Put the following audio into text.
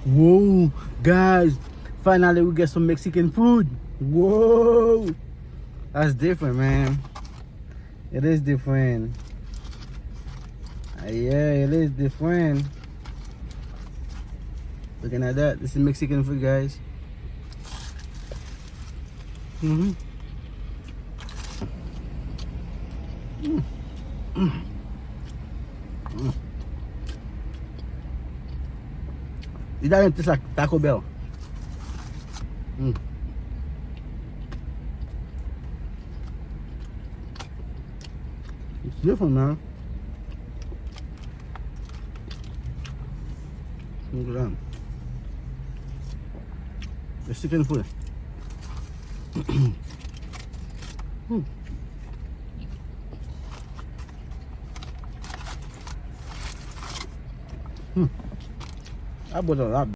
Whoa, guys, finally we get some Mexican food. Whoa, that's different, man. It is different. Yeah, it is different. Looking at that, this is Mexican food, guys. It doesn't taste like Taco Bell. It's different, man. Look at that. Mexican food. I bought a lot.